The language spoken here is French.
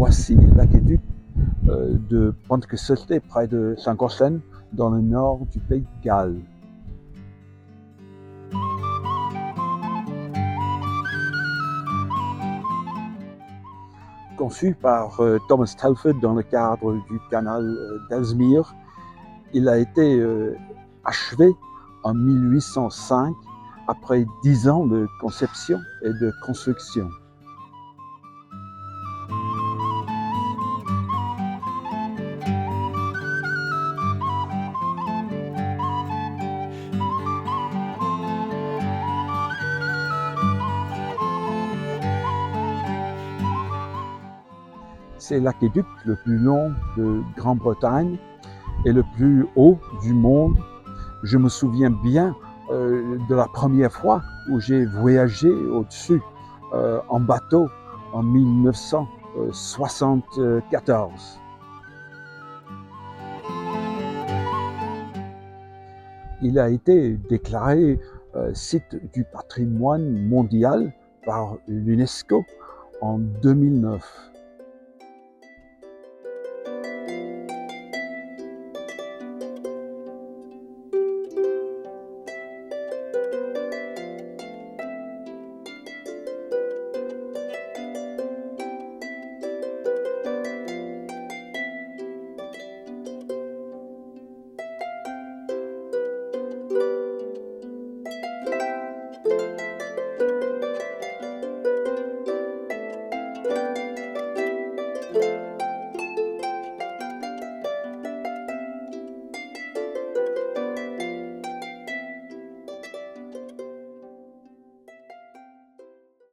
Voici l'aqueduc de Pont-que-Sauté, près de Saint-Gossen, dans le nord du pays de Galles. Conçu par Thomas Telford dans le cadre du canal d'Ellesmere, il a été achevé en 1805, après 10 ans de conception et de construction. C'est l'aqueduc le plus long de Grande-Bretagne et le plus haut du monde. Je me souviens bien de la première fois où j'ai voyagé au-dessus en bateau en 1974. Il a été déclaré site du patrimoine mondial par l'UNESCO en 2009.